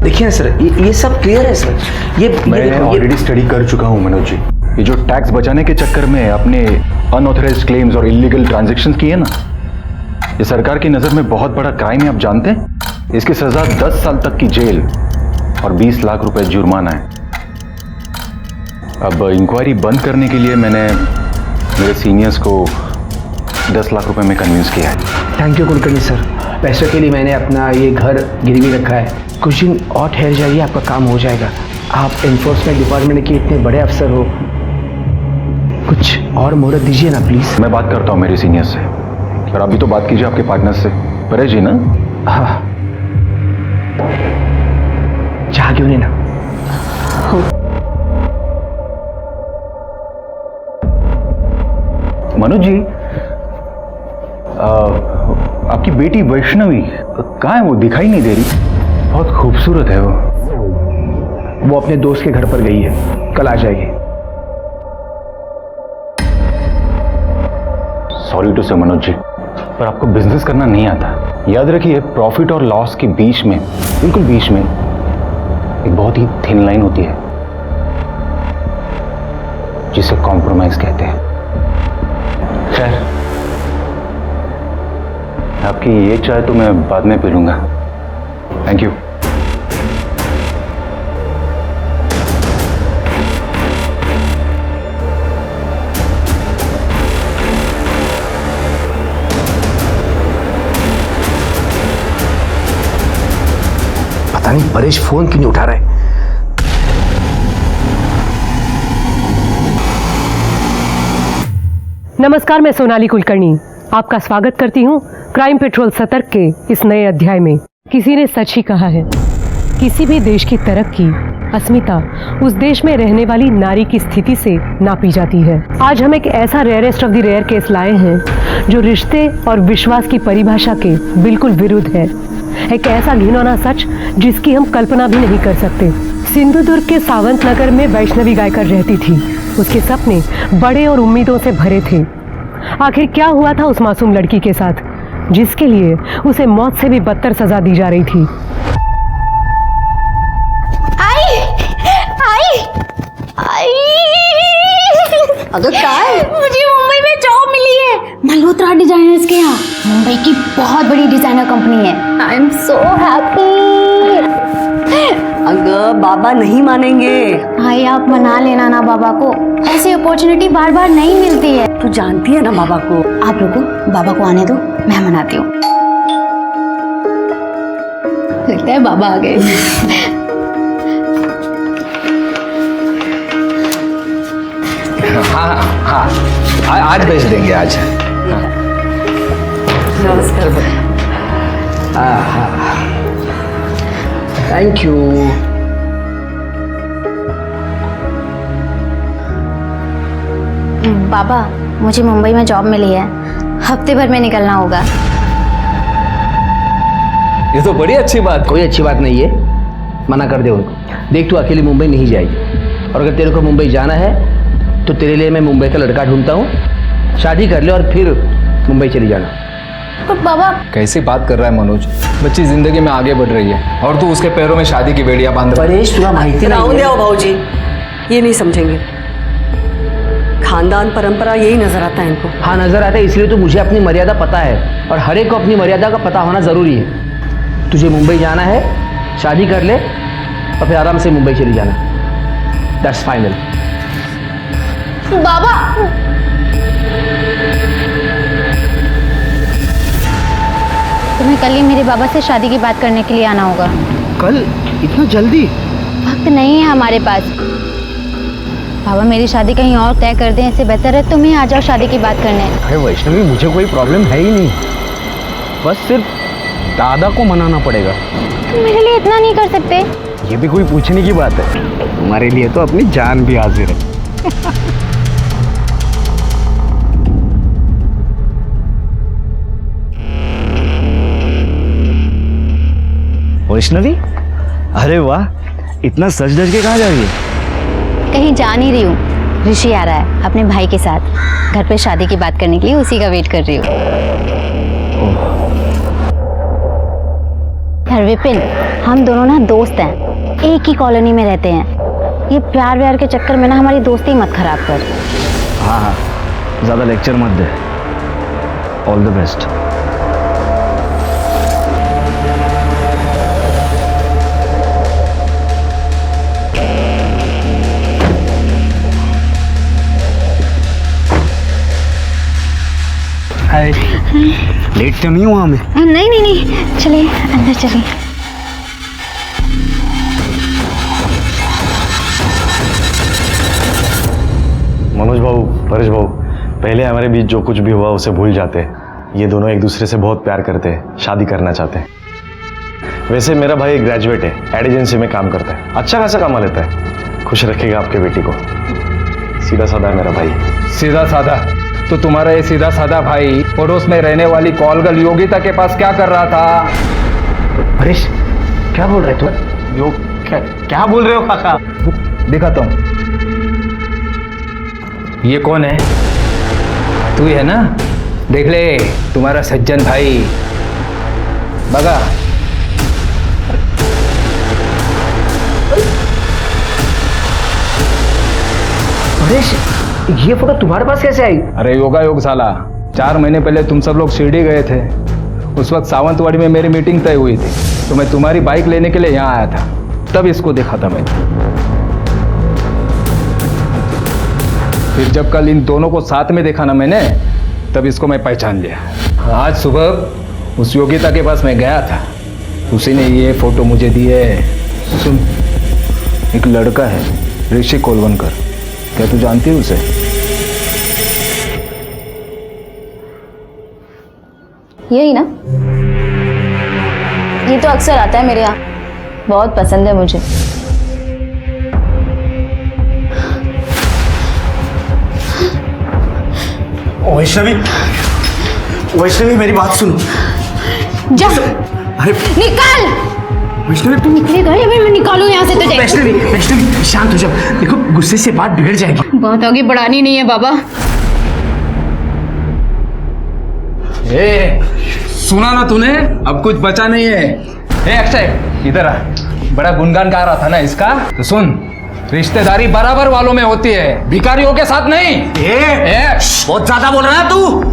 देखिए सर, ये सब क्लियर है सर। मैं ऑलरेडी स्टडी कर चुका हूँ मनोज जी। ये जो टैक्स बचाने के चक्कर में अपने अनऑथराइज्ड क्लेम्स और इलीगल ट्रांजैक्शंस किए ना, ये सरकार की नज़र में बहुत बड़ा क्राइम है। आप जानते हैं इसकी सज़ा 10 साल तक की जेल और 20 लाख रुपए जुर्माना है। अब इंक्वायरी बंद करने के लिए मैंने मेरे सीनियर्स को 10 लाख रुपए में कन्विंस किया है। Thank you Kulkarni sir. पैसों के लिए मैंने अपना ये घर गिरवी रखा है। कुछ दिन और ठहर जाइए, आपका काम हो जाएगा। आप एनफोर्समेंट डिपार्टमेंट के इतने बड़े अफसर हो, कुछ और मोहलत दीजिए ना प्लीज। मैं बात करता हूँ मेरे सीनियर से, और आप भी तो बात कीजिए आपके पार्टनर से, परेश जी ना। हाँ, चाह क्यों नहीं ना। मनोज जी, आपकी बेटी वैष्णवी कहाँ है? वो दिखाई नहीं दे रही। बहुत खूबसूरत है वो अपने दोस्त के घर पर गई है, कल आ जाएगी। सॉरी टू से मनोज जी, पर आपको बिजनेस करना नहीं आता। याद रखिए, प्रॉफिट और लॉस के बीच में, बिल्कुल बीच में एक बहुत ही थिन लाइन होती है जिसे कॉम्प्रोमाइज कहते हैं। खैर, आपकी ये चाय तो मैं बाद में पी लूंगा। Thank you. पता नहीं परेश फोन क्यों नहीं उठा रहा है। नमस्कार, मैं सोनाली कुलकर्णी आपका स्वागत करती हूँ क्राइम पेट्रोल सतर्क के इस नए अध्याय में। किसी ने सच ही कहा है, किसी भी देश की तरक्की, अस्मिता उस देश में रहने वाली नारी की स्थिति से नापी जाती है। आज हम एक ऐसा rarest of the rare case लाए हैं जो रिश्ते और विश्वास की परिभाषा के बिल्कुल विरुद्ध है। एक ऐसा घिनौना सच जिसकी हम कल्पना भी नहीं कर सकते। सिंधुदुर्ग के सावंत नगर में वैष्णवी गायकर रहती थी। उसके सपने बड़े और उम्मीदों से भरे थे। आखिर क्या हुआ था उस मासूम लड़की के साथ, जिसके लिए उसे मौत से भी बदतर सजा दी जा रही थी? अगर काय मुझे मुंबई में जॉब मिली है मल्होत्रा डिजाइनर्स के यहाँ। मुंबई की बहुत बड़ी डिजाइनर कंपनी है। I am so happy. अगर बाबा नहीं मानेंगे। भाई आप मना लेना ना बाबा को, ऐसी अपॉर्चुनिटी बार बार नहीं मिलती है। तू जानती है ना बाबा को। आप रुको, बाबा को आने दो, मैं मनाती हूँ। लगता है बाबा आ गए। हाँ हाँ, आज भेज देंगे आज। नमस्कार। हाँ हाँ, थैंक यू। बाबा, मुझे मुंबई में जॉब मिली है, हफ्ते भर में निकलना होगा। ये तो बड़ी अच्छी बात। कोई अच्छी बात नहीं है, मना कर दे उनको। देख, तू अकेली मुंबई नहीं जाएगी, और अगर तेरे को मुंबई जाना है तो तेरे लिए मैं मुंबई का लड़का ढूंढता हूँ। शादी कर ले और फिर मुंबई चली जाना। पर बाबा, कैसी बात कर रहा है मनोज? बच्ची जिंदगी में आगे बढ़ रही है और तू उसके पैरों में शादी की बेड़ियां बांध रहा है। परेश, तुला माहिती राहू नहीं द्या है। भाऊजी, ये नहीं समझेंगे। खानदान परंपरा यही नजर आता है इनको। हाँ, नजर आता है, इसलिए तो मुझे अपनी मर्यादा पता है, और हर एक को अपनी मर्यादा का पता होना जरूरी है। तुझे मुंबई जाना है, शादी कर ले और फिर आराम से मुंबई चली जाना। That's final. बाबा, तुम्हें कल ही मेरे बाबा से शादी की बात करने के लिए आना होगा। कल? इतना जल्दी? वक्त नहीं है हमारे पास। बाबा, मेरी शादी कहीं और तय कर दें, इससे बेहतर है तुम ही आ जाओ शादी की बात करने। अरे वैष्णवी, मुझे कोई प्रॉब्लम है ही नहीं, बस सिर्फ दादा को मनाना पड़ेगा। तुम मेरे लिए इतना नहीं कर सकते? ये भी कोई पूछने की बात है? तुम्हारे लिए तो अपनी जान भी हाजिर है। वैष्णवी, अरे वाह, इतना सज धज के कहाँ जा रही है? कहीं जा नहीं रही हूँ, ऋषि आ रहा है अपने भाई के साथ घर पे शादी की बात करने के लिए, उसी का वेट कर रही हूँ। यार विपिन, हम दोनों ना दोस्त हैं, एक ही कॉलोनी में रहते हैं। ये प्यार व्यार के चक्कर में ना हमारी दोस्ती मत खराब कर। हाँ हाँ, ज़्यादा लेक्चर मत दे। All the best. Hi, late तो नहीं हुआ मैं? नहीं नहीं नहीं, चलिए अंदर चलिए। मनोज बाबू, परेश बाबू, पहले हमारे बीच जो कुछ भी हुआ उसे भूल जाते हैं। ये दोनों एक दूसरे से बहुत प्यार करते हैं, शादी करना चाहते हैं। वैसे मेरा भाई ग्रेजुएट है, एड एजेंसी में काम करता है, अच्छा खासा कमा लेता है। खुश रखेगा आपके बेटी को। सीधा साधा है मेरा भाई। सीधा साधा? तो तुम्हारा ये सीधा साधा भाई पड़ोस में रहने वाली कॉलगर्ल योगिता के पास क्या कर रहा था? परेश, क्या बोल रहे तुम? यो क्या बोल रहे हो काका? दिखाता हूँ। ये कौन है? तू ही है ना? देख ले, तुम्हारा सज्जन भाई। बगा। परेश, ये फोटो तुम्हारे पास कैसे आई? अरे योगा योग साला, 4 महीने पहले तुम सब लोग शिरडी गए थे। उस वक्त सावंतवाड़ी में मेरी मीटिंग तय हुई थी, तो मैं तुम्हारी बाइक लेने के लिए यहाँ आया था। तब इसको देखा था मैंने। फिर जब कल इन दोनों को साथ में देखा ना मैंने, तब इसको मैं पहचान लिया। आज सुबह उस योगिता के पास मैं गया था, उसी ने ये फोटो मुझे दी है। सुन, एक लड़का है ऋषि कोलवनकर, क्या तू जानती है उसे? यही ना, ये तो अक्सर आता है मेरे यहाँ, बहुत पसंद है मुझे। वैष्णवी, वैष्णवी मेरी बात सुनो। जा, अरे निकल। वैष्णवी तुम निकलेगा या फिर मैं निकालूं यहाँ से तुझे? वैष्णवी, वैष्णवी शांत हो जाओ। देखो गुस्से से बात बिगड़ जाएगी। बात आगे बढ़ानी नहीं है बाबा। ए, सुना ना तूने? अब कुछ बचा नहीं है। ए अक्षय, इधर आ। बड़ा गुणगान गा रहा था ना इसका, तो सुन, रिश्तेदारी बराबर वालों में होती है, भिखारियों के साथ नहीं। बहुत ज्यादा बोल रहा है तू।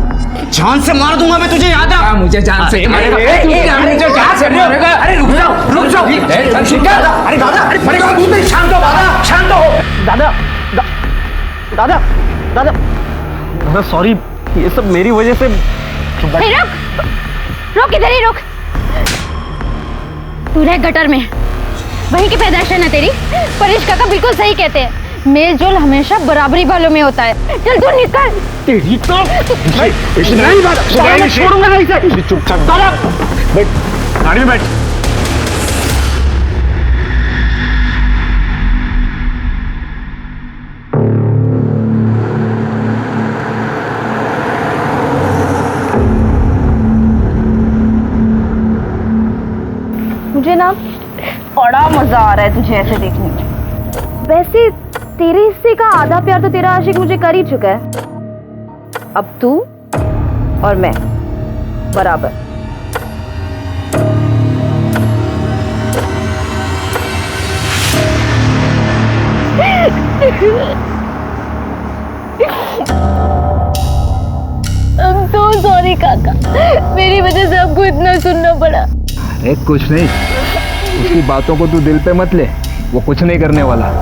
जान से मार दूंगा मैं तुझे, याद है? मुझे जान से मारेगा। अरे रुक जाओ, रुक जाओ। अरे दादा, अरे शांत हो दादा, शांत हो। दादा, दादा, दादा, दादा सॉरी, ये सब मेरी वजह से। रुक इधर ही रुक। तू रह गटर में, वहीं की पैदाइश है ना तेरी। परेश काका बिल्कुल सही कहते हैं, मेल जोल हमेशा बराबरी वालों में होता है। चल तू निकल। तेरी तो नहीं बात छोड़ूंगा नहीं इसे। चुपचाप दादा, बैठ गाड़ी में बैठ। मुझे ना बड़ा मजा आ रहा है तुझे ऐसे देखने में। वैसे तेरे हिस्से का आधा प्यार तो तेरा आशिक मुझे कर ही चुका है। अब तू और मैं बराबर। I'm so sorry काका, मेरी वजह से आपको इतना सुनना पड़ा। अरे कुछ नहीं, उसकी बातों को तू दिल पे मत ले, वो कुछ नहीं करने वाला।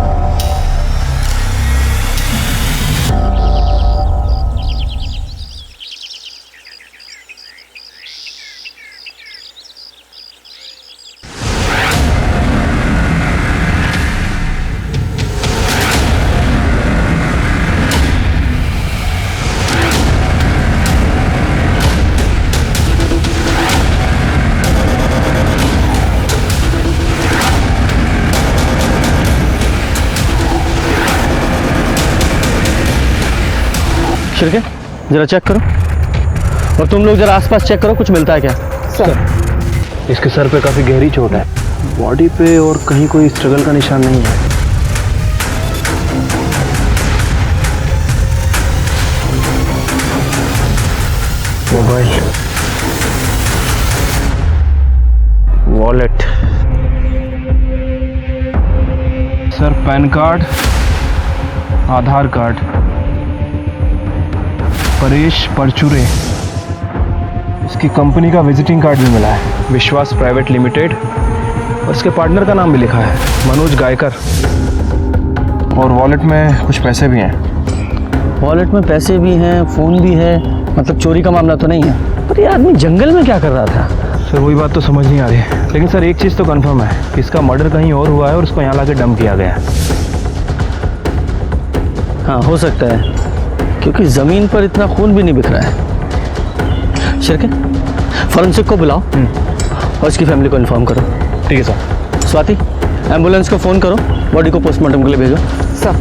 शिरके, जरा चेक करो। और तुम लोग जरा आसपास चेक करो, कुछ मिलता है क्या? सर, इसके सर पे काफी गहरी चोट है, बॉडी पे और कहीं कोई स्ट्रगल का निशान नहीं है। वॉलेट सर, पैन कार्ड, आधार कार्ड, परेश परचुरे, इसकी कंपनी का विजिटिंग कार्ड भी मिला है, विश्वास प्राइवेट लिमिटेड, और इसके पार्टनर का नाम भी लिखा है, मनोज गायकर। और वॉलेट में कुछ पैसे भी हैं। वॉलेट में पैसे भी हैं, फ़ोन भी है, मतलब चोरी का मामला तो नहीं है। पर ये आदमी जंगल में क्या कर रहा था? सर वही बात तो समझ नहीं आ रही, लेकिन सर एक चीज़ तो कंफर्म है, इसका मर्डर कहीं और हुआ है और उसको यहाँ लाके डंप किया गया है। हाँ, हो सकता है, क्योंकि ज़मीन पर इतना खून भी नहीं बिखरा है। शिरके, फॉरेंसिक को बुलाओ और इसकी फैमिली को इन्फॉर्म करो। ठीक है सर। स्वाति, एम्बुलेंस को फ़ोन करो, बॉडी को पोस्टमार्टम के लिए भेजो। सब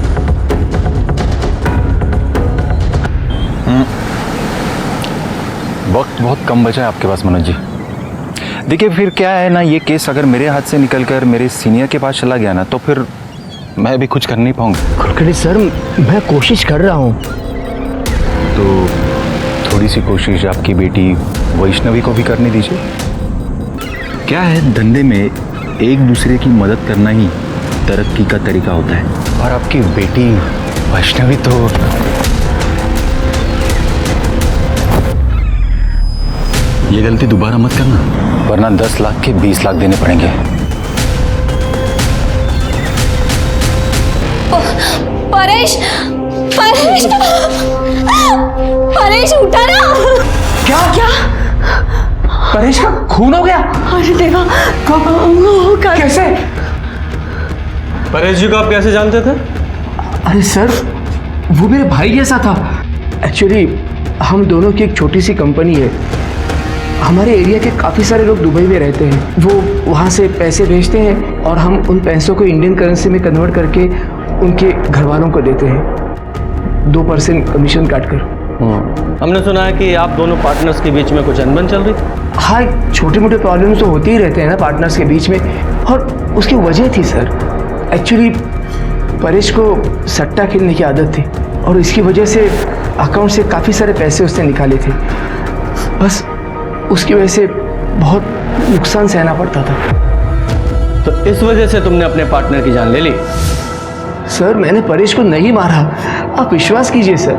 वक्त बहुत कम बचा है आपके पास मनोज जी। देखिए फिर क्या है ना, ये केस अगर मेरे हाथ से निकल कर मेरे सीनियर के पास चला गया ना, तो फिर मैं भी कुछ कर नहीं पाऊंगा। कुलकर्णी सर, मैं कोशिश कर रहा हूँ। तो थोड़ी सी कोशिश आपकी बेटी वैष्णवी को भी करने दीजिए। क्या है, धंधे में एक दूसरे की मदद करना ही तरक्की का तरीका होता है। और आपकी बेटी वैष्णवी तो ये गलती दोबारा मत करना, वरना 10 लाख के 20 लाख देने पड़ेंगे। परेश, परेश, परेश उठा ना। क्या क्या? परेश का खून हो गया? अरे देवा, कैसे? परेश जी को आप कैसे जानते थे? अरे सर, वो मेरे भाई जैसा था। एक्चुअली हम दोनों की एक छोटी सी कंपनी है। हमारे एरिया के काफ़ी सारे लोग दुबई में रहते हैं। वो वहाँ से पैसे भेजते हैं और हम उन पैसों को इंडियन करेंसी में कन्वर्ट करके उनके घर वालों को देते हैं 2% कमीशन काटकर। हमने सुना है कि आप दोनों पार्टनर्स के बीच में कुछ अनबन चल रही। हाँ, छोटे मोटे प्रॉब्लम्स तो होते ही रहते हैं ना पार्टनर्स के बीच में, और उसकी वजह थी सर। एक्चुअली परेश को सट्टा खेलने की आदत थी और इसकी वजह से अकाउंट से काफ़ी सारे पैसे उसने निकाले थे। बस उसकी वजह से बहुत नुकसान सहना पड़ता था। तो इस वजह से तुमने अपने पार्टनर की जान ले ली? सर, मैंने परेश को नहीं मारा, आप विश्वास कीजिए सर।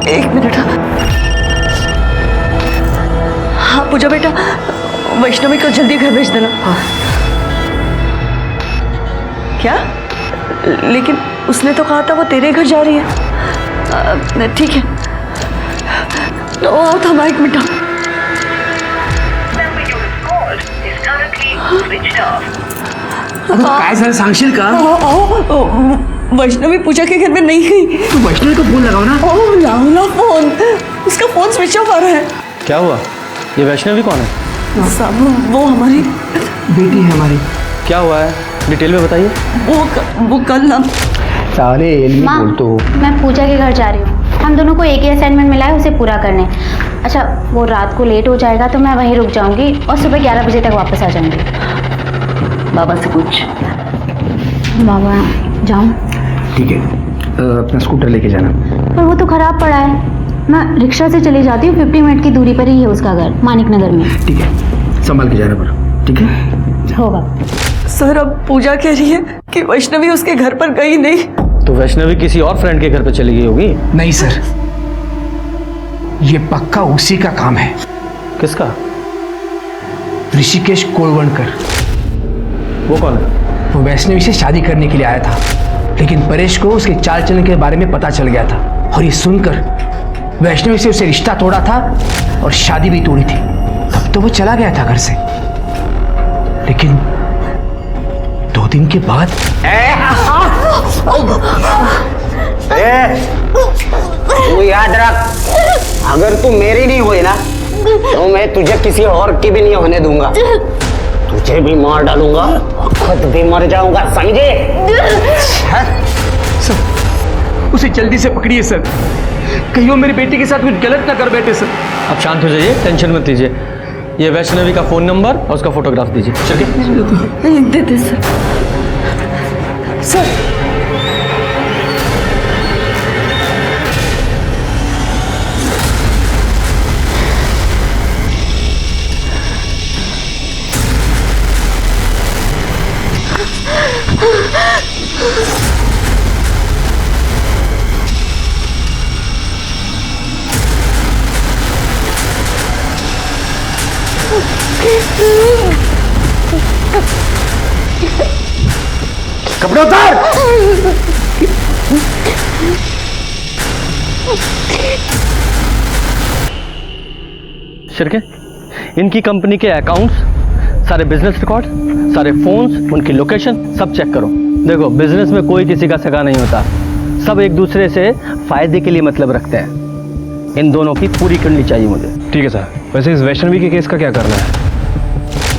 एक मिनट। हाँ पूजा बेटा, वैष्णवी को जल्दी घर भेज देना। हाँ। क्या? लेकिन उसने तो कहा था वो तेरे घर जा रही है। ठीक है, तो आओ, थमा एक मिनट। काय झालं सांगशील का? वैष्णवी पूजा के घर में नहीं गई। तू वैष्णवी को फोन लगाओ ना। ओह लाओ ना फोन, उसका फोन स्विच ऑफ आ रहा है। क्या हुआ? ये वैष्णवी कौन है? साहब वो हमारी बेटी है हमारी। क्या हुआ है, डिटेल में बताइए। वो कल ना सारे एलमी माँ, बोल तो। मैं पूजा के घर जा रही हूँ। हम दोनों को एक ही असाइनमेंट मिला है, उसे पूरा करने। अच्छा, वो रात को लेट हो जाएगा तो मैं वहीं रुक जाऊंगी और सुबह 11 बजे तक वापस आ जाऊंगी। बाबा से पूछ। बाबा, जाऊँ? ठीक है, अपना स्कूटर लेके जाना। पर वो तो खराब पड़ा है। मैं रिक्शा से चली जाती हूँ, 50 मिनट की दूरी पर ही है उसका घर, मानिक नगर में। ठीक है, संभाल के जाना पर। ठीक है, होगा। सर, अब पूजा कह रही है कि वैष्णवी उसके घर पर गई नहीं। तो वैष्णवी किसी और फ्रेंड के घर पे चली गई होगी। नहीं सर, ये पक्का उसी का काम है। किसका? ऋषिकेश कोलवणकर। वो कौन है? वो वैष्णवी से शादी करने के लिए आया था, लेकिन परेश को उसके चाल चलन के बारे में पता चल गया था और ये सुनकर वैष्णवी से उसे रिश्ता तोड़ा था और शादी भी तोड़ी थी। तब तो वो चला गया था घर से, लेकिन 2 दिन के बाद तू याद रख, अगर तू मेरी नहीं हुई ना तो मैं तुझे किसी और की भी नहीं होने दूंगा। तुझे भी मार डालूंगा, खुद भी मर जाऊंगा, समझे? सर, उसे जल्दी से पकड़िए सर, कहीं वो मेरी बेटी के साथ कुछ गलत ना कर बैठे सर। आप शांत हो जाइए, टेंशन मत लीजिए। ये वैष्णवी का फ़ोन नंबर और उसका फोटोग्राफ दीजिए। चलिए दे सर। सर, कपड़े उतार। शिरके, इनकी कंपनी के अकाउंट्स, सारे बिजनेस रिकॉर्ड, सारे फोन्स, उनकी लोकेशन सब चेक करो। देखो, बिजनेस में कोई किसी का सगा नहीं होता, सब एक दूसरे से फायदे के लिए मतलब रखते हैं। इन दोनों की पूरी करनी चाहिए मुझे। ठीक है सर। वैसे इस वैष्णवी के केस का क्या करना है?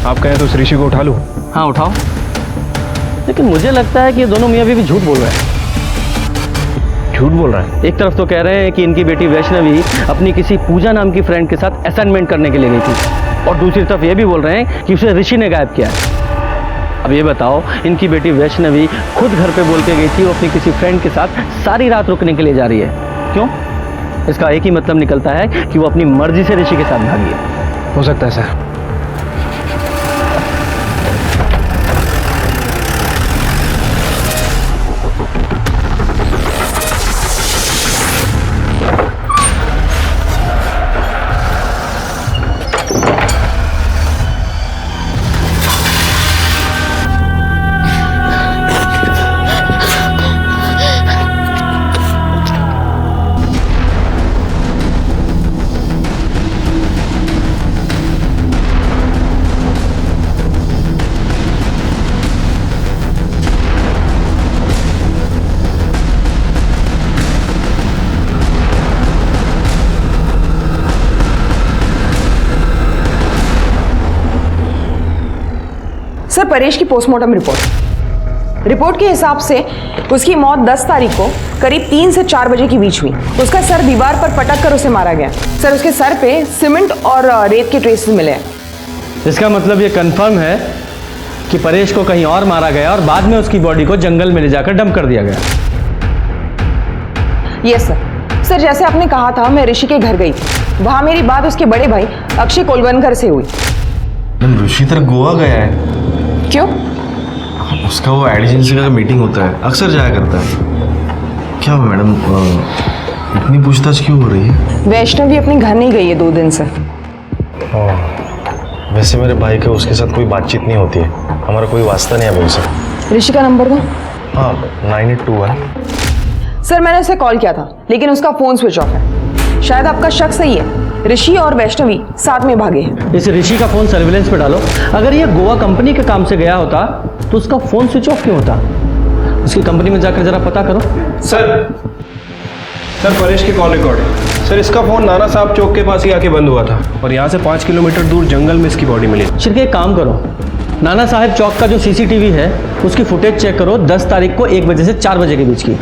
आप कहें तो उस ऋषि को उठा लूँ? हाँ उठाओ, लेकिन मुझे लगता है कि ये दोनों मियाँ बीवी झूठ बोल रहे हैं। झूठ बोल रहा है? एक तरफ तो कह रहे हैं कि इनकी बेटी वैष्णवी अपनी किसी पूजा नाम की फ्रेंड के साथ असाइनमेंट करने के लिए गई थी, और दूसरी तरफ ये भी बोल रहे हैं कि उसे ऋषि ने गायब किया है। अब ये बताओ, इनकी बेटी वैष्णवी खुद घर पे बोल के गई थी वो अपनी किसी फ्रेंड के साथ सारी रात रुकने के लिए जा रही है। क्यों? इसका एक ही मतलब निकलता है कि वो अपनी मर्जी से ऋषि के साथ भागी है। हो सकता है सर। सर, परेश की पोस्टमार्टम रिपोर्ट के हिसाब से उसकी मौत 10 तारीख को करीब 3 से 4 बजे के बीच हुई। उसका सर दीवार पर पटक कर उसे मारा गया। सर, उसके सर पे सीमेंट और रेत के ट्रेसेस मिले हैं। इसका मतलब ये कंफर्म है कि परेश को कहीं और मारा गया और बाद में उसकी बॉडी को जंगल में ले जाकर डंप कर दिया गया। Yes sir. सर, जैसे आपने कहा था, मैं ऋषि के घर गई थी। वहां मेरी बात उसके बड़े भाई अक्षय कोलवनकर से हुई। ऋषि तर गोवा गया है। क्यों? उसका वो एड एजेंसी का मीटिंग होता है, अक्सर जाया करता है। क्या मैडम, इतनी पूछताछ क्यों हो रही है? वैष्णवी अपने घर नहीं गई है 2 दिन से। वैसे मेरे भाई का उसके साथ कोई बातचीत नहीं होती है, हमारा कोई वास्ता नहीं है उनसे। ऋषि का नंबर दो। हाँ, 9821। सर, मैंने उसे कॉल किया था, लेकिन उसका फोन स्विच ऑफ है। शायद आपका शक सही है, ऋषि और वैष्णवी साथ में भागे हैं। इस ऋषि का फोन सर्विलेंस पे डालो। अगर ये गोवा कंपनी के काम से गया होता तो उसका फोन स्विच ऑफ क्यों होता? उसकी कंपनी में जाकर जरा पता करो। सर, परेश के कॉल रिकॉर्ड है। सर, इसका फोन नाना साहब चौक के पास ही आके बंद हुआ था और यहाँ से 5 किलोमीटर दूर जंगल में इसकी बॉडी मिली। शिरके, एक काम करो, नाना साहब चौक का जो सीसीटीवी है उसकी फुटेज चेक करो 10 तारीख को 1 बजे से 4 बजे के बीच की।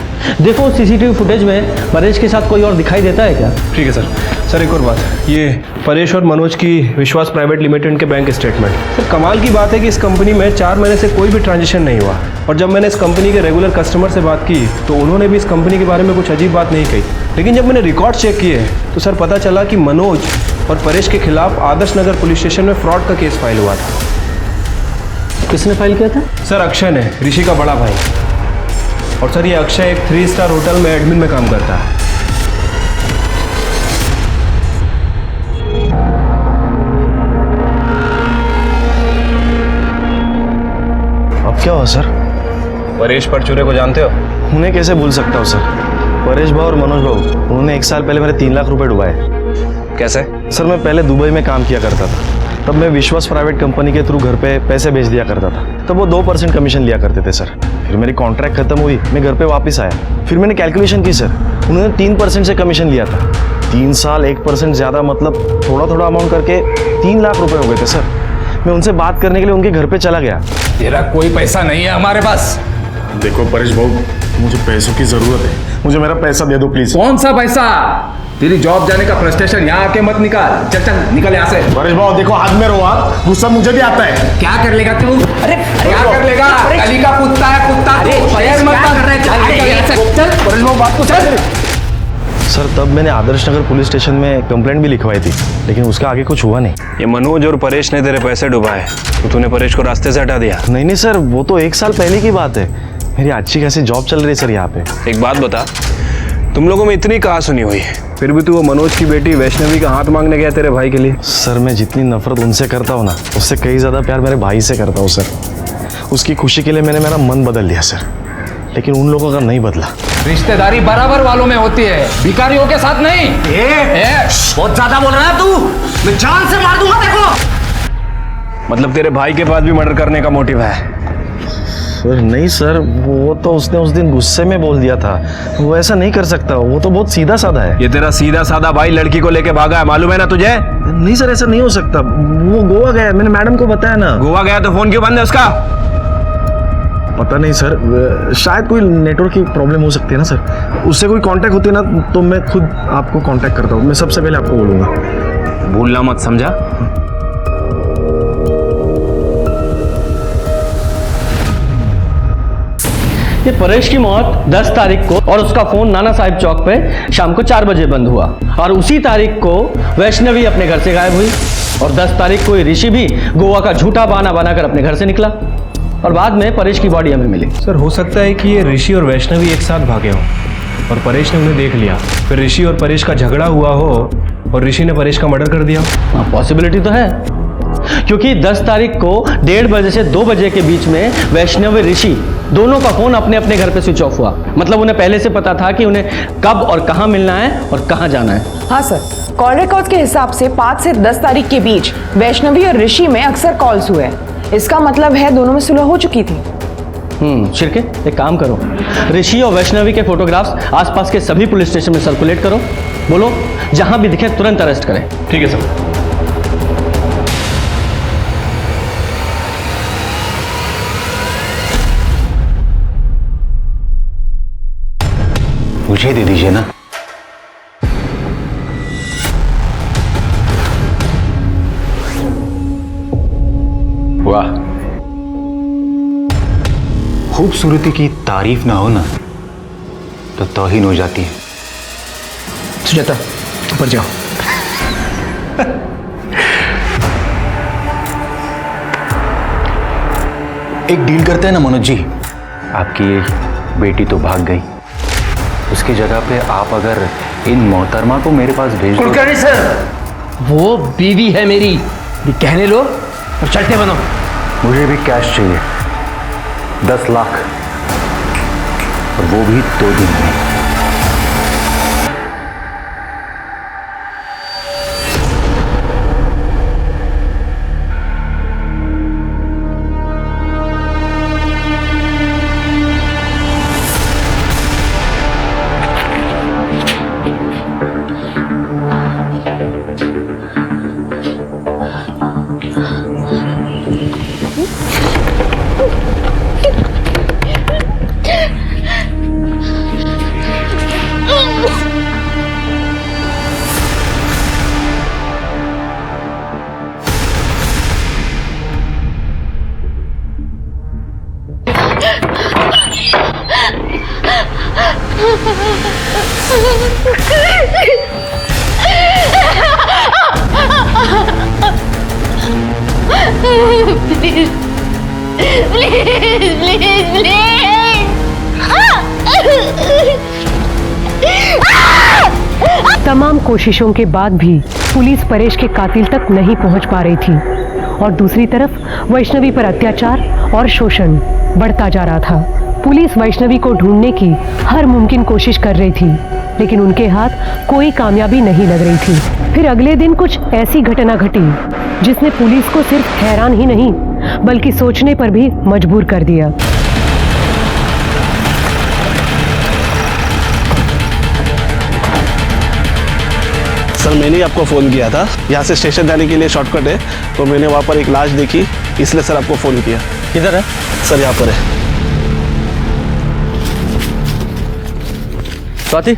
देखो सीसीटीवी फुटेज में परेश के साथ कोई और दिखाई देता है क्या? ठीक है सर। सर, एक और बात, ये परेश और मनोज की विश्वास प्राइवेट लिमिटेड के बैंक स्टेटमेंट। सर, कमाल की बात है कि इस कंपनी में 4 महीने से कोई भी ट्रांजेक्शन नहीं हुआ, और जब मैंने इस कंपनी के रेगुलर कस्टमर से बात की तो उन्होंने भी इस कंपनी के बारे में कुछ अजीब बात नहीं कही। लेकिन जब मैंने रिकॉर्ड चेक किए तो सर पता चला कि मनोज और परेश के खिलाफ आदर्श नगर पुलिस स्टेशन में फ्रॉड का केस फाइल हुआ था। किसने फाइल किया था? सर, अक्षय ने, ऋषि का बड़ा भाई। और सर, ये अक्षय एक 3 स्टार होटल में एडमिन में काम करता है। अब क्या हुआ सर? परेश परचूरे को जानते हो? उन्हें कैसे भूल सकता हूँ सर? परेश भाऊ और मनोज भाऊ, उन्होंने 1 साल पहले मेरे 3 लाख रुपए डुबाए। कैसे? सर, मैं पहले दुबई में काम किया करता था, तब मैं विश्वास प्राइवेट कंपनी के थ्रू घर पे पैसे भेज दिया करता था। तब वो 2% कमीशन लिया करते थे सर। फिर मेरी कॉन्ट्रैक्ट खत्म हुई, मैं घर पे वापस आया। फिर मैंने कैलकुलेशन की सर, उन्होंने 3% से कमीशन लिया था। 3 साल 1% ज़्यादा, मतलब थोड़ा थोड़ा अमाउंट करके 3 लाख रुपए हो गए थे सर। मैं उनसे बात करने के लिए उनके घर पे चला गया। तेरा कोई पैसा नहीं है हमारे पास। देखो परेश भाऊ, मुझे पैसों की ज़रूरत है, मुझे मेरा पैसा दे दो प्लीज़। कौन सा पैसा? तेरी जॉब जाने का फ्रस्ट्रेशन यहाँ आके मत निकाल। चल चल निकल यहाँ से। परेश भाऊ देखो, हाथ में रहो आप, गुस्सा मुझे भी आता है। क्या कर लेगा तू? अरे क्या कर लेगा? गली का कुत्ता है, कुत्ता। परेश भाऊ बात तो चल। सर, तब मैंने आदर्श नगर पुलिस स्टेशन में कंप्लेंट भी लिखवाई थी, लेकिन उसका आगे कुछ हुआ नहीं। ये मनोज और परेश ने तेरे पैसे डुबाए तो तूने परेश को रास्ते से हटा दिया? नहीं नहीं सर, वो तो 1 साल पहले की बात है। मेरी अच्छी खासी जॉब चल रही है सर यहाँ पे। एक बात बता, तुम लोगों में इतनी कहा सुनी हुई है, फिर भी तू वो मनोज की बेटी वैष्णवी का हाथ मांगने गया तेरे भाई के लिए। सर मैं जितनी नफरत उनसे करता हूँ ना, उससे कई ज़्यादा प्यार मेरे भाई से करता हूँ सर। उसकी खुशी के लिए मैंने मेरा मन बदल दिया सर, लेकिन उन लोगों का नहीं बदला। रिश्तेदारी बराबर वालों में होती है, भिखारियों के साथ नहीं। बहुत ज्यादा बोल रहा है तू, मैं जान से मार दूंगा देखो। मतलब तेरे भाई के पास भी मर्डर करने का मोटिव है? सर नहीं सर, वो तो उसने उस दिन गुस्से में बोल दिया था, वो ऐसा नहीं कर सकता, वो तो बहुत सीधा साधा है। ये तेरा सीधा साधा भाई लड़की को लेके भागा है, मालूम है ना तुझे? नहीं सर, ऐसा नहीं हो सकता, वो गोवा गया, मैंने मैडम को बताया ना। गोवा गया तो फोन क्यों बंद है उसका? पता नहीं सर, शायद कोई नेटवर्क की प्रॉब्लम हो सकती है ना सर। उससे कोई कांटेक्ट होती है ना तो मैं खुद आपको कांटेक्ट करता हूँ, मैं सबसे पहले आपको बोलूँगा। भूलना मत, समझा? ये परेश की मौत 10 तारीख को और उसका फोन नाना साहिब चौक पे शाम को 4 बजे बंद हुआ, और उसी तारीख को वैष्णवी अपने घर से गायब हुई, और 10 तारीख को ये ऋषि भी गोवा का झूठा बहाना बनाकर अपने घर से निकला, और बाद में परेश की बॉडी हमें मिली। सर हो सकता है कि ये ऋषि और वैष्णवी एक साथ भागे हों और परेश ने उन्हें देख लिया, फिर ऋषि और परेश का झगड़ा हुआ हो और ऋषि ने परेश का मर्डर कर दिया। हाँ, पॉसिबिलिटी तो है, क्योंकि 10 तारीख को 1:30 बजे से 2 बजे के बीच में वैष्णवी ऋषि दोनों का फोन अपने अपने घर पे स्विच ऑफ हुआ। मतलब उन्हें पहले से पता था कि उन्हें कब और कहां मिलना है और कहां जाना है। हाँ सर, कॉल रिकॉर्ड्स के हिसाब से 5 से 10 तारीख के बीच वैष्णवी और ऋषि में अक्सर कॉल्स हुए। इसका मतलब है दोनों में सुलह हो चुकी थी। शिरके एक काम करो, ऋषि और वैष्णवी के फोटोग्राफ्स आसपास के सभी पुलिस स्टेशन में सर्कुलेट करो, बोलो जहां भी दिखे तुरंत अरेस्ट करें। ठीक है सर। मुझे दे दीजिए ना। वाह, खूबसूरती की तारीफ ना हो ना तो तौहीन हो जाती है। सुजाता ऊपर जाओ। एक डील करते हैं ना मनोज जी, आपकी बेटी तो भाग गई, उसकी जगह पे आप अगर इन मोहतरमा को मेरे पास भेज दो। कुलकर्णी सर, वो बीवी है मेरी, ये कहने लो और चलते बनो। मुझे भी कैश चाहिए, 10 लाख, और वो भी 2 दिन में। तमाम कोशिशों के बाद भी पुलिस परेश के कातिल तक नहीं पहुंच पा रही थी, और दूसरी तरफ वैष्णवी पर अत्याचार और शोषण बढ़ता जा रहा था। पुलिस वैष्णवी को ढूंढने की हर मुमकिन कोशिश कर रही थी, लेकिन उनके हाथ कोई कामयाबी नहीं लग रही थी। फिर अगले दिन कुछ ऐसी घटना घटी जिसने पुलिस को सिर्फ हैरान ही नहीं बल्कि सोचने पर भी मजबूर कर दिया। सर मैंने आपको फ़ोन किया था, यहाँ से स्टेशन जाने के लिए शॉर्टकट है, तो मैंने वहाँ पर एक लाश देखी, इसलिए सर आपको फ़ोन किया। किधर है सर? यहाँ पर है। स्वाति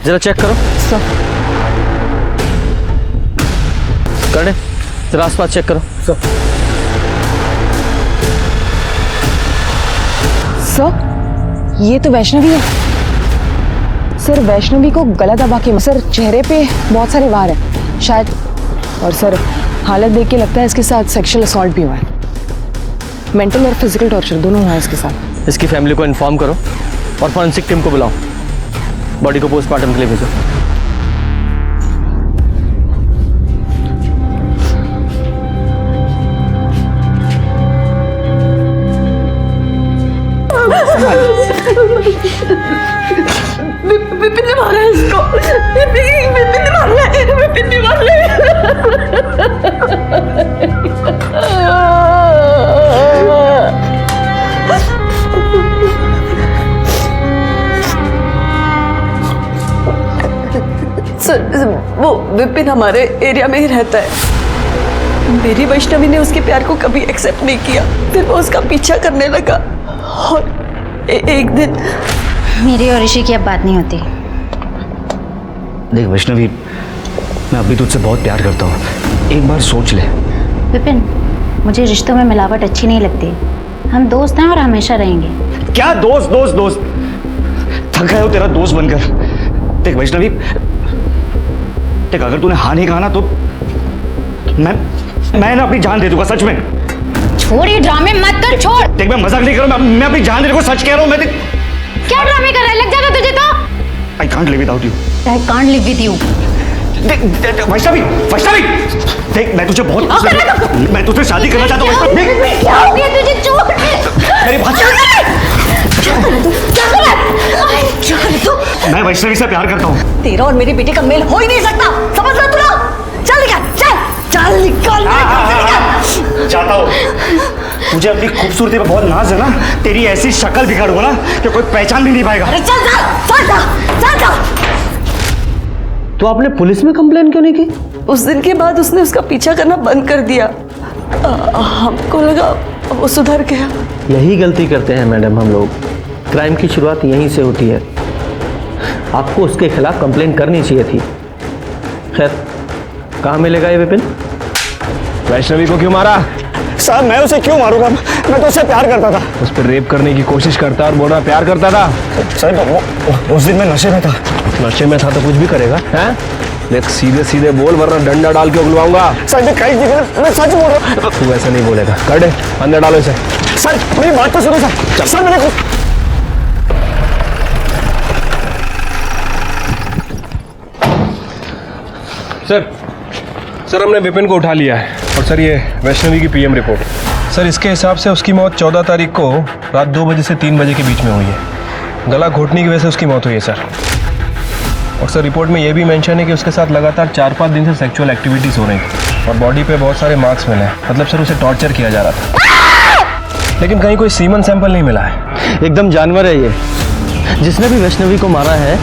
जरा चेक करो। सर कर जरा आसपास चेक करो। सर ये तो वैष्णवी है। सर वैष्णवी को गला दबा के, सर चेहरे पे बहुत सारे वार हैं शायद, और सर हालत देख के लगता है इसके साथ सेक्सुअल असॉल्ट भी हुआ है, मेंटल और फिजिकल टॉर्चर दोनों हुआ है इसके साथ। इसकी फैमिली को इन्फॉर्म करो और फॉरेंसिक टीम को बुलाओ। बॉडी को पोस्टमार्टम के लिए भेजो। विपिन ने मारा है इसको। विपिन ने मारा है। विपिन ने मारा है। सर वो विपिन हमारे एरिया में ही रहता है। मेरी वैष्णवी ने उसके प्यार को कभी एक्सेप्ट नहीं किया। फिर वो उसका पीछा करने लगा और एक दिन मेरी और ऋषि की अब बात नहीं होती। देख वैष्णवी, मैं अभी तुझसे बहुत प्यार करता हूँ, एक बार सोच ले। विपिन, मुझे रिश्तों में मिलावट अच्छी नहीं लगती। हम दोस्त हैं और हमेशा रहेंगे। क्या दोस्त दोस्त दोस्त, थक गए हो तेरा दोस्त बनकर। देख वैष्णवी, देख अगर तूने हाँ नहीं कहा ना तो मैं ना अपनी जान दे दूंगा, सच में। छोड़ ये ड्रामे मत कर, छोड़। देख मैं मजाक नहीं कर रहा हूँ, मैं अपनी जान देने को सच कह रहा हूँ। मैं क्या ड्रामे कर रहा है? लग जाएगा तुझे तो। I can't live without you. I can't live with you. Vaishnavi, Vaishnavi, देख मैं तुझे बहुत, मैं तुझसे शादी करना चाहता हूँ। क्या हो गया तुझे? छोड़ मेरी बात क्या करे तू? मैं वैष्णवी से प्यार करता हूँ। तेरा और मेरी बेटी का मेल हो ही नहीं सकता, समझ रहा तू ना? चल निकल, चल निकल। चाहता हूँ, मुझे अपनी खूबसूरती पर बहुत नाज है ना। तेरी ऐसी शक्ल बिगाड़ूंगा ना कि कोई पहचान भी नहीं पाएगा। अरे चल। तो आपने पुलिस में कंप्लेन क्यों नहीं की? उस दिन के बाद उसने उसका पीछा करना बंद कर दिया। हमको लगा वो सुधर गया। यही गलती करते हैं मैडम हम लोग। क्राइम की शुरुआत यहीं से होती है। आपको उसके खिलाफ कंप्लेन करनी चाहिए थी। खैर, कहाँ मिलेगा ये विपिन? वैष्णवी को क्यों मारा? साहब मैं उसे क्यों मारूंगा? मैं तो उससे प्यार करता था। उस पर रेप करने की कोशिश करता और बोल रहा प्यार करता था। साहब उस दिन मैं नशे में था। नशे में था तो कुछ भी करेगा, हैं? देख सीधे सीधे बोल वरना डंडा डाल के उगलवाऊंगा। सर मैं सच बोल रहा हूँ। तू ऐसा नहीं बोलेगा। कर दे, अंदर डालो इसे। सर मेरी बात तो सुनो सर। सर मैंने सर हमने विपिन को उठा लिया है। और सर ये वैष्णवी की पीएम रिपोर्ट। सर इसके हिसाब से उसकी मौत 14 तारीख को रात 2 बजे से 3 बजे के बीच में हुई है। गला घोटने की वजह से उसकी मौत हुई है सर। और सर रिपोर्ट में ये भी मेंशन है कि उसके साथ लगातार 4-5 दिन से सेक्सुअल एक्टिविटीज़ हो रही थी और बॉडी पे बहुत सारे मार्क्स मिले हैं। मतलब सर उसे टॉर्चर किया जा रहा था, लेकिन कहीं कोई सीमन सैंपल नहीं मिला है। एकदम जानवर है ये। जिसने भी वैष्णवी को मारा है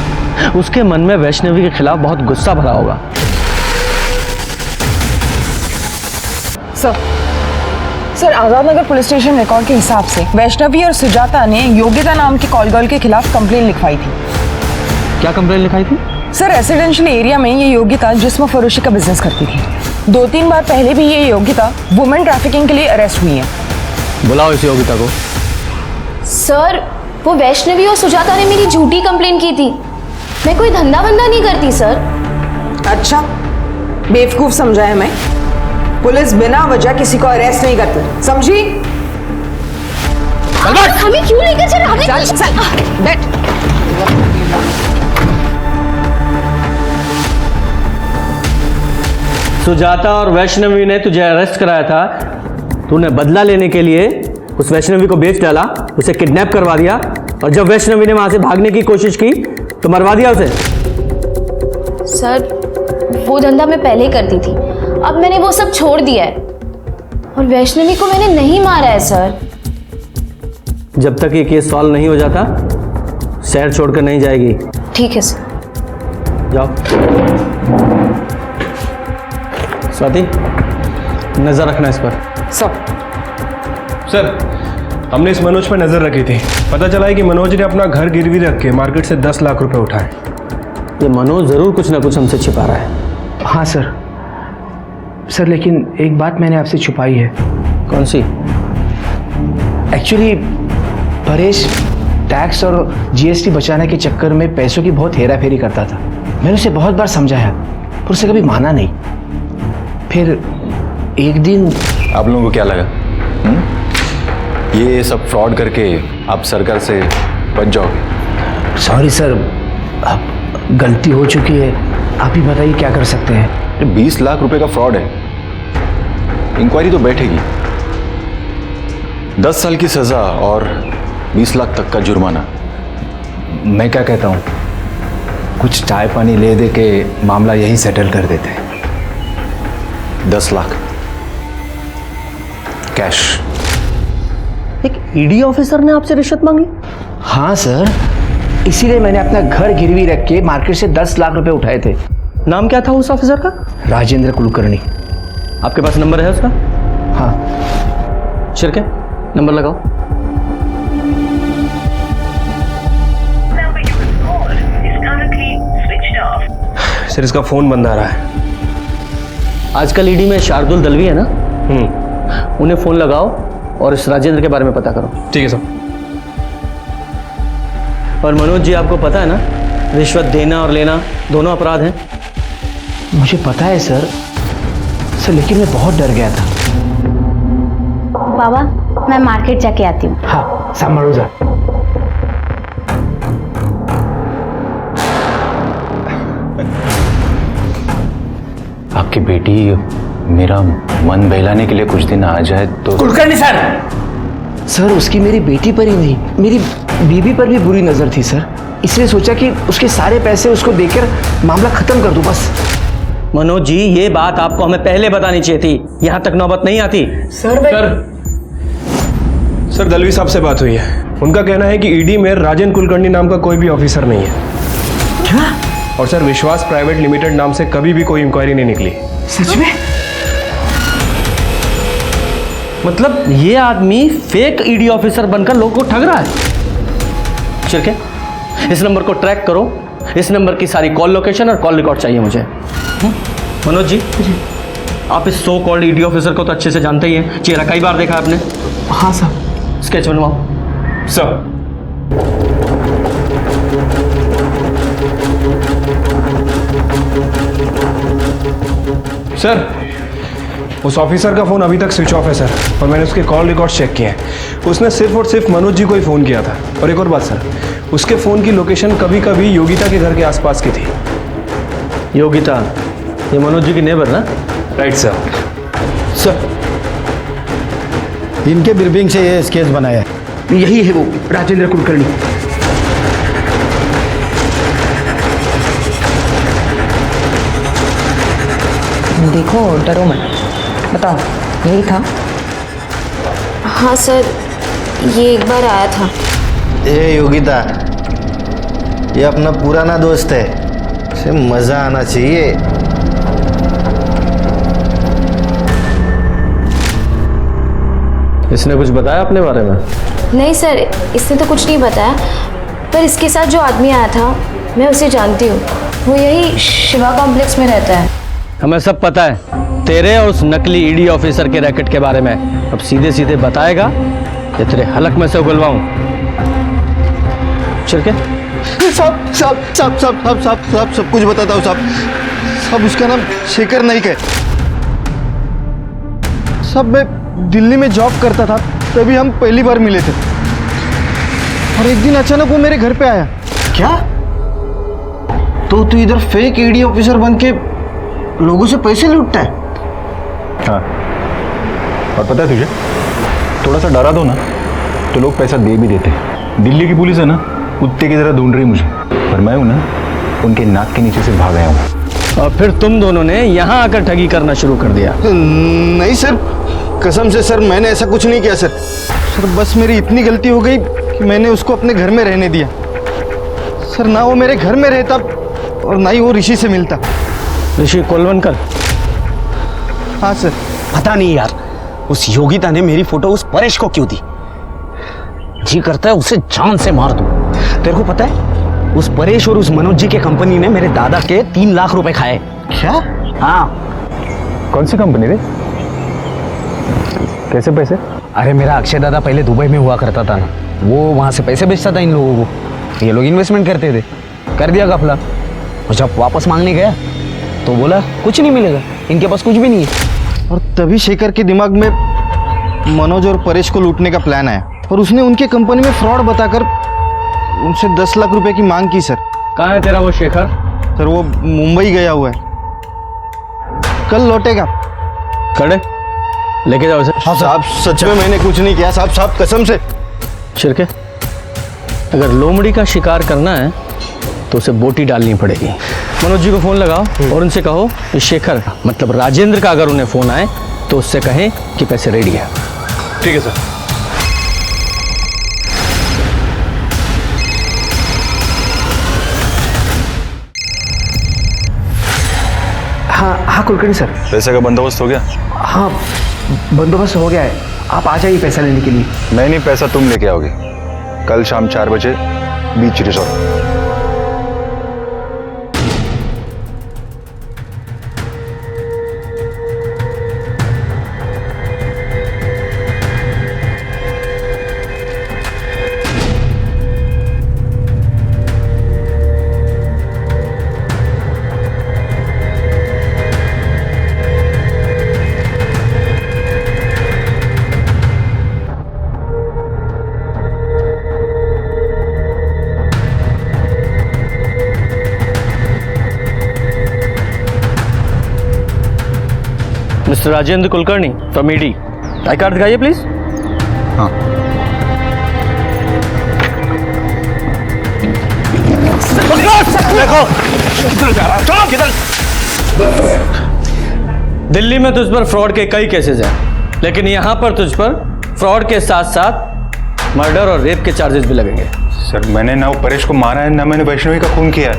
उसके मन में वैष्णवी के खिलाफ बहुत गुस्सा भरा होगा। Sir Azad Nagar police station record के हिसाब से वैष्णवी और सुजाता ने योग्यता नाम की कॉल गर्ल के खिलाफ कंप्लेन लिखवाई थी। क्या कंप्लेन लिखाई थी? सर रेसिडेंशियल एरिया में ये योग्यता जिस्म फरोशी का बिजनेस करती थी। 2-3 बार पहले भी ये योग्यता वुमेन ट्रैफिकिंग के लिए अरेस्ट हुई है। बुलाओ इस योग्यता को। सर वो वैष्णवी और सुजाता ने मेरी झूठी कंप्लेन की थी। मैं कोई धंधा बंदा नहीं करती सर। अच्छा बेवकूफ समझा है मैं। पुलिस बिना वजह किसी को अरेस्ट नहीं करती, समझी? हमें क्यों लेकर चल रहा है? चल बैठ। सुजाता और वैष्णवी ने तुझे अरेस्ट कराया था। तूने बदला लेने के लिए उस वैष्णवी को बेच डाला, उसे किडनैप करवा दिया और जब वैष्णवी ने वहां से भागने की कोशिश की तो मरवा दिया उसे। सर वो धंधा मैं पहले ही करती थी, अब मैंने वो सब छोड़ दिया है और वैष्णवी को मैंने नहीं मारा है सर। जब तक ये केस सॉल्व नहीं हो जाता शहर छोड़कर नहीं जाएगी। ठीक है सर। जाओ। स्वाति नजर रखना इस पर। सर हमने इस मनोज पर नजर रखी थी। पता चला है कि मनोज ने अपना घर गिरवी रख के मार्केट से 10 लाख रुपए उठाए। ये मनोज जरूर कुछ ना कुछ हमसे छिपा रहा है। हाँ सर लेकिन एक बात मैंने आपसे छुपाई है। कौन सी? एक्चुअली परेश टैक्स और जीएसटी बचाने के चक्कर में पैसों की बहुत हेरा फेरी करता था। मैंने उसे बहुत बार समझाया पर उसे कभी माना नहीं। फिर एक दिन आप लोगों को क्या लगा ये सब फ्रॉड करके आप सरकार से बच जाओगे? सॉरी सर, अब गलती हो चुकी है, आप ही बताइए क्या कर सकते हैं। 20 लाख रुपए का फ्रॉड है, इंक्वायरी तो बैठेगी। 10 साल की सजा और 20 लाख तक का जुर्माना। मैं क्या कहता हूँ, कुछ चाय पानी ले दे के मामला यहीं सेटल कर देते हैं। 10 लाख कैश। एक ईडी ऑफिसर ने आपसे रिश्वत मांगी? हाँ सर, इसीलिए मैंने अपना घर गिरवी रख के मार्केट से 10 लाख रुपए उठाए थे। नाम क्या था उस ऑफिसर का? राजेंद्र कुलकर्णी। आपके पास नंबर है उसका? हाँ। शिरके, नंबर लगाओ। सर इसका फोन बंद आ रहा है। आजकल ईडी में शार्दुल दलवी है ना, उन्हें फोन लगाओ और इस राजेंद्र के बारे में पता करो। ठीक है सर। और मनोज जी, आपको पता है ना, रिश्वत देना और लेना दोनों अपराध हैं। मुझे पता है सर, लेकिन मैं बहुत डर गया था। बाबा, मैं मार्केट जाके आती हूँ। हाँ, संभालो जा। आपकी बेटी मेरा मन बहलाने के लिए कुछ दिन आ जाए तो। कुलकर्णी सर, सर उसकी मेरी बेटी पर ही नहीं, मेरी बीवी पर भी बुरी नजर थी सर, इसलिए सोचा कि उसके सारे पैसे उसको देकर मामला खत्म कर दूं बस। मनोज जी, ये बात आपको हमें पहले बतानी चाहिए थी, यहां तक नौबत नहीं आती। सर दलवी साहब से बात हुई है, उनका कहना है कि ईडी में राजेंद्र कुलकर्णी नाम का कोई भी ऑफिसर नहीं है। क्या? और सर विश्वास प्राइवेट लिमिटेड नाम से कभी भी कोई इंक्वायरी नहीं निकली। सच में? मतलब ये आदमी फेक ईडी ऑफिसर बनकर लोगों को ठग रहा है। शिरके, इस नंबर को ट्रैक करो, इस नंबर की सारी कॉल लोकेशन और कॉल रिकॉर्ड चाहिए मुझे। मनोज जी, आप इस सो कॉल्ड ईडी ऑफिसर को तो अच्छे से जानते ही हैं, चेहरा कई बार देखा आपने। हाँ सर। स्केच बनवाओ। सर सर उस ऑफिसर का फोन अभी तक स्विच ऑफ है सर, और मैंने उसके कॉल रिकॉर्ड चेक किए हैं। उसने सिर्फ और सिर्फ मनोज जी को ही फ़ोन किया था। और एक और बात सर, उसके फ़ोन की लोकेशन कभी कभी योगिता के घर के आसपास की थी। योगिता, ये मनोज जी की नेबर ना? Right sir. सर, इनके ब्रीफिंग से ये स्केच बनाया है। यही है वो राजेंद्र कुलकर्णी। देखो, डरो मत, बताओ यही था? हाँ सर, ये एक बार आया था। ए योगिता, ये अपना पुराना दोस्त है, इसे मजा आना चाहिए। इसने कुछ बताया अपने बारे में? नहीं सर, इसने तो कुछ नहीं बताया, पर इसके साथ जो आदमी आया था मैं उसे जानती हूँ, वो यही शिवा कॉम्प्लेक्स में रहता है। हमें सब पता है तेरे और उस नकली ईडी ऑफिसर के रैकेट के बारे में। अब सीधे सीधे बताएगा या तेरे हलक में से उगलवाऊं? शिरके, सब कुछ बताता हूँ सब उसका नाम शेखर नाइक है। सब मैं दिल्ली में जॉब करता था, तभी हम पहली बार मिले थे, और एक दिन अचानक वो मेरे घर पे आया। क्या? तो तू इधर फेक ईडी ऑफिसर बन के लोगों से पैसे लूटता है? हाँ, और पता है तुझे, थोड़ा सा डरा दो ना तो लोग पैसा दे भी देते। दिल्ली की पुलिस है ना, कुत्ते की तरह ढूंढ रही मुझे, पर मैं हूं ना, उनके नाक के नीचे से भाग आया हूं। और फिर तुम दोनों ने यहाँ आकर ठगी करना शुरू कर दिया? नहीं सर, कसम से सर, मैंने ऐसा कुछ नहीं किया सर। बस मेरी इतनी गलती हो गई कि मैंने उसको अपने घर में रहने दिया। सर, ना वो मेरे घर में रहता और ना ही वो ऋषि से मिलता। ऋषि कोलवनकर? हाँ सर। पता नहीं यार, उस योगिता ने मेरी फोटो उस परेश को क्यों दी? जी करता है उसे जान से मार दूं। तेरे को पता है, उस परेश और उस मनोज जी के कंपनी ने मेरे दादा के 3 लाख रुपए खाए। क्या? हाँ। कौन सी कंपनी रे? कैसे पैसे? अरे मेरा अक्षय दादा पहले दुबई में हुआ करता था ना, वो वहाँ से पैसे बेचता था इन लोगों को, ये लोग इन्वेस्टमेंट करते थे, कर दिया घपला। और जब वापस मांगने गया तो बोला कुछ नहीं मिलेगा, इनके पास कुछ भी नहीं है। और तभी शेखर के दिमाग में मनोज और परेश को लूटने का प्लान आया, और उसने उनके कंपनी में फ्रॉड बताकर उनसे 10 लाख रुपए की मांग की सर। कहाँ है तेरा वो शेखर? सर वो मुंबई गया हुआ है, कल लौटेगा। खड़े लेके जाओ इसे। हाँ साहब, सच में मैंने कुछ नहीं किया साहब, साहब कसम से। शिरके, अगर लोमड़ी का शिकार करना है तो उसे बोटी डालनी पड़ेगी। मनोज जी को फोन लगाओ और उनसे कहो कि शेखर मतलब राजेंद्र का अगर उन्हें फोन आए तो उससे कहें कि पैसे रेडी है। ठीक है सर। हाँ कुलकर्णी सर। पैसे का बंदोबस्त हो गया? हाँ बंदोबस्त हो गया है, आप आ जाइए पैसा लेने के लिए। नहीं, पैसा तुम लेके आओगे कल शाम 4 बजे बीच resort. Mister Rajendra Kulkarni from ED, I card दिखाइए प्लीज। हाँ। देखो किधर जा रहा है, चलो किधर। दिल्ली में तुझ पर फ्रॉड के कई केसेस हैं, लेकिन यहां पर तुझ पर फ्रॉड के साथ साथ मर्डर और रेप के चार्जेस भी लगेंगे। सर मैंने ना वो परेश को मारा है, ना मैंने वैष्णवी का खून किया है।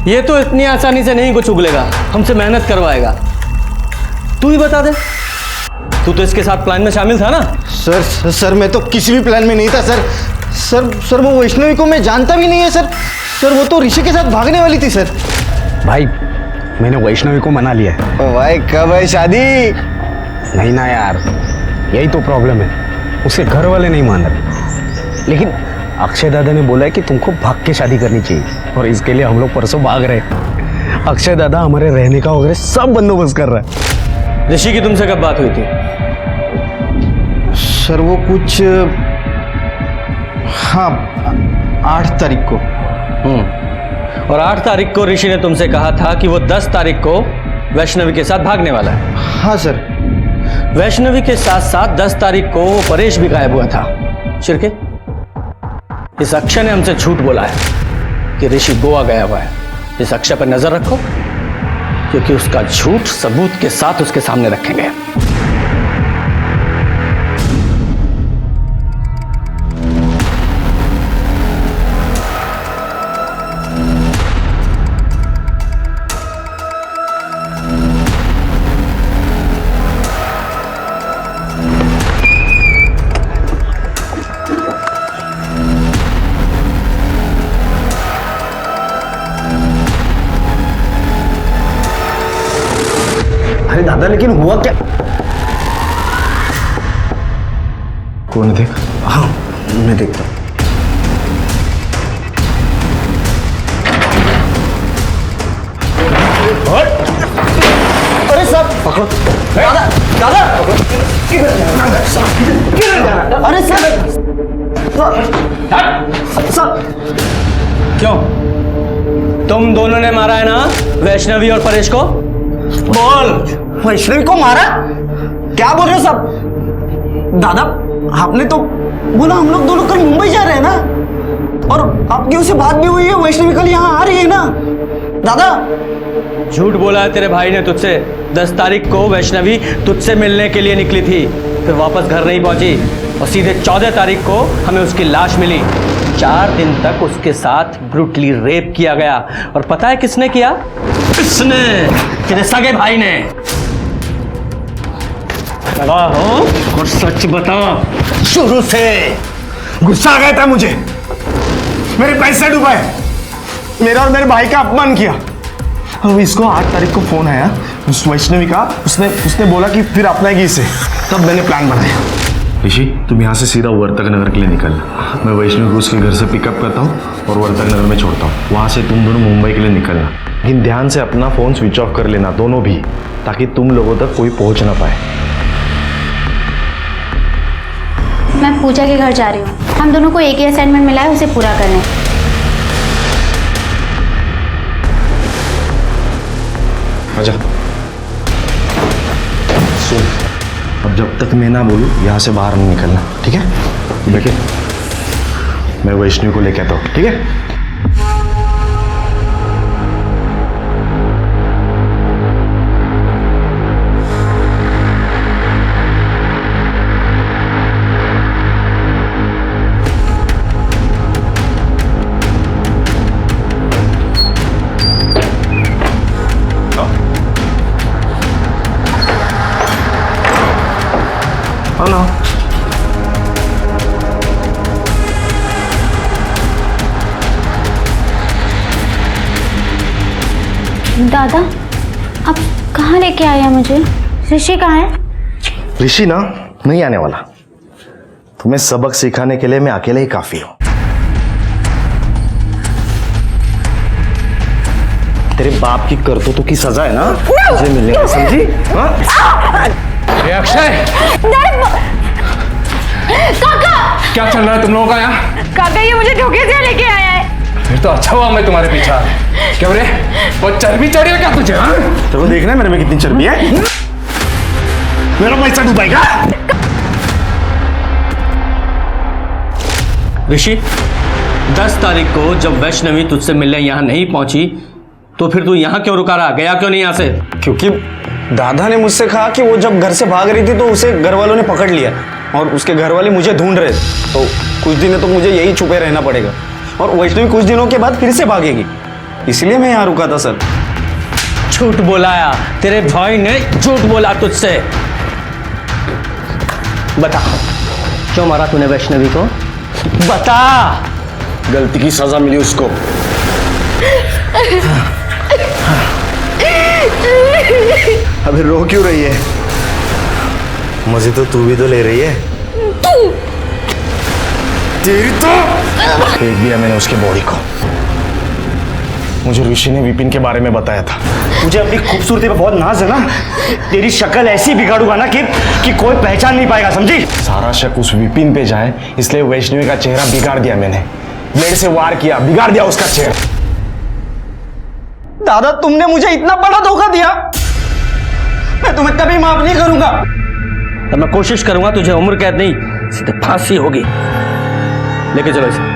ये तो इतनी आसानी से नहीं कुछ उगलेगा, हमसे मेहनत करवाएगा। तू ही बता दे, तू तो इसके साथ प्लान में शामिल था ना? सर मैं तो किसी भी प्लान में नहीं था सर वो वैष्णवी को मैं जानता भी नहीं है सर वो तो ऋषि के साथ भागने वाली थी सर। भाई मैंने वैष्णवी को मना लिया है। ओ भाई कब है शादी? नहीं ना यार, यही तो प्रॉब्लम है, उसके घर वाले नहीं मान रहे। लेकिन अक्षय दादा ने बोला है कि तुमको भाग के शादी करनी चाहिए, और इसके लिए हम लोग परसों भाग रहे हैं। अक्षय दादा हमारे रहने का वगैरह सब बंदोबस्त कर रहा है। ऋषि की तुमसे कब बात हुई थी? सर वो कुछ 8 तारीख को। और 8 तारीख को ऋषि ने तुमसे कहा था कि वो 10 तारीख को वैष्णवी के साथ भागने वाला है। हाँ सर। वैष्णवी के साथ साथ 10 तारीख को वो परेश भी गायब हुआ था। शिरके, इस अक्षय ने हमसे झूठ बोला है कि ऋषि गोवा गया हुआ है। इस अक्षय पर नजर रखो, क्योंकि उसका झूठ सबूत के साथ उसके सामने रखेंगे। अरे दादा लेकिन हुआ क्या? कौन देख? हाँ मैं देखता हूँ। अरे साहब पकड़ो। दादा अरे सर क्यों? तुम दोनों ने मारा है ना वैष्णवी और परेश को? बोल, वैष्णवी को मारा? क्या बोल रहे हो साहब? दादा आपने तो बोला हम लोग दोनों कल मुंबई जा रहे हैं ना, और आपकी उससे बात भी हुई है, वैष्णवी कल यहाँ आ रही है ना। दादा झूठ बोला है तेरे भाई ने तुझसे। 10 तारीख को वैष्णवी तुझसे मिलने के लिए निकली थी, फिर वापस घर नहीं पहुंची, और सीधे 14 तारीख को हमें उसकी लाश मिली। 4 दिन तक उसके साथ ब्रूटली रेप किया गया, और पता है किसने किया? किसने? तेरे सगे भाई ने। लगा हो और सच बता। शुरू से गुस्सा आ गया था मुझे, मेरे पैसे डुबाए, मेरा और मेरे भाई का अपमान किया। अब इसको 8 तारीख को फोन आया उस वैष्णवी का, उसने बोला कि फिर अपनाएगी इसे, तब मैंने प्लान बनाया। ऋषि तुम यहाँ से सीधा वर्तक नगर के लिए निकलना, मैं वैष्णवी को उसके घर से पिकअप करता हूँ और वर्तक नगर में छोड़ता हूँ। वहाँ से तुम दोनों मुंबई के लिए निकलना, लेकिन ध्यान से अपना फोन स्विच ऑफ कर लेना दोनों भी, ताकि तुम लोगों तक कोई पहुँच ना पाए। मैं पूजा के घर जा रही हूँ, हम दोनों को एक ही असाइनमेंट मिला है, उसे पूरा करना है। आजा। सुन, अब जब तक मैं ना बोलूं यहाँ से बाहर नहीं निकलना, ठीक है? बैठिए, मैं वैष्णवी को लेके आता हूँ, ठीक है? दादा, आप कहाँ लेके आए हैं मुझे? ऋषि कहाँ है? ऋषि ना नहीं आने वाला। तुम्हें सबक सिखाने के लिए मैं अकेले ही काफी हूं। तेरे बाप की करतूतों की सजा है ना, मुझे मिलेगा, समझी? हाँ? अक्षय, काका! क्या चल रहा है तुम लोगों का यहाँ? काका, ये मुझे धोखे से लेके आया है। फिर तो अच्छा हुआ मैं तुम्हारे पीछे आ गया। क्या रे, वो चर्बी चढ़ी है क्या तुझे? हाँ? तेरे देखना है मेरे में कितनी चर्बी है? मेरा पैसा डूबाएगा। ऋषि, 10 तारीख को जब वैष्णवी तुझसे मिलने यहाँ नहीं पहुंची तो फिर तू यहाँ क्यों रुका रहा? गया क्यों नहीं यहाँ से? क्योंकि दादा ने मुझसे कहा कि वो जब घर से भाग रही थी तो उसे घर वालों ने पकड़ लिया और उसके घर वाले मुझे ढूंढ रहे थे। तो कुछ दिन तो मुझे यही छुपे रहना पड़ेगा और वैष्णवी कुछ दिनों के बाद फिर से भागेगी, इसलिए मैं यहाँ रुका था सर। झूठ बोलाया, तेरे भाई ने झूठ बोला तुझसे। बता, क्यों मारा तूने वैष्णवी को? बता। गलती की सजा मिली उसको। अभी रो क्यों रही है? मजे तो तू भी तो ले रही है। तेरी तो फेंक दिया मैंने उसके बॉडी को। मुझे ऋषि ने विपिन के बारे में बताया था। मुझे अपनी खूबसूरती पे बहुत नाज है ना, तेरी शक्ल ऐसी बिगाड़ूंगा ना कि कोई पहचान नहीं पाएगा, समझी? सारा शक उस विपिन पे जाए इसलिए वैष्णवी का चेहरा बिगाड़ दिया मैंने। ब्लेड से वार किया, बिगाड़ दिया उसका चेहरा। दादा, तुमने मुझे इतना बड़ा धोखा दिया, मैं तुम्हें कभी माफ नहीं करूंगा। तब मैं कोशिश करूंगा तुझे उम्र कैद नहीं, सीधे फांसी होगी। लेके चलो इसे।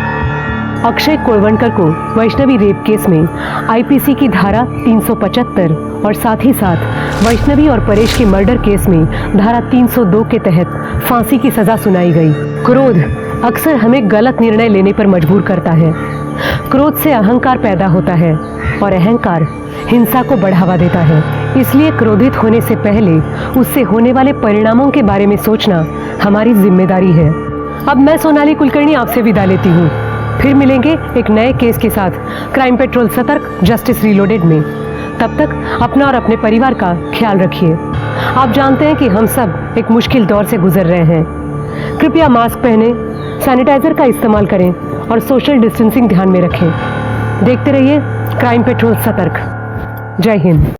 अक्षय कोलवणकर को वैष्णवी रेप केस में आईपीसी की धारा 375 और साथ ही साथ वैष्णवी और परेश के मर्डर केस में धारा 302 के तहत फांसी की सजा सुनाई गई। क्रोध अक्सर हमें गलत निर्णय लेने पर मजबूर करता है। क्रोध से अहंकार पैदा होता है और अहंकार हिंसा को बढ़ावा देता है। इसलिए क्रोधित होने से पहले उससे होने वाले परिणामों के बारे में सोचना हमारी जिम्मेदारी है। अब मैं सोनाली कुलकर्णी आपसे विदा लेती हूँ। फिर मिलेंगे एक नए केस के साथ क्राइम पेट्रोल सतर्क जस्टिस रीलोडेड में। तब तक अपना और अपने परिवार का ख्याल रखिए। आप जानते हैं कि हम सब एक मुश्किल दौर से गुजर रहे हैं। कृपया मास्क पहने, सैनिटाइजर का इस्तेमाल करें और सोशल डिस्टेंसिंग ध्यान में रखें। देखते रहिए क्राइम पेट्रोल सतर्क। जय हिंद।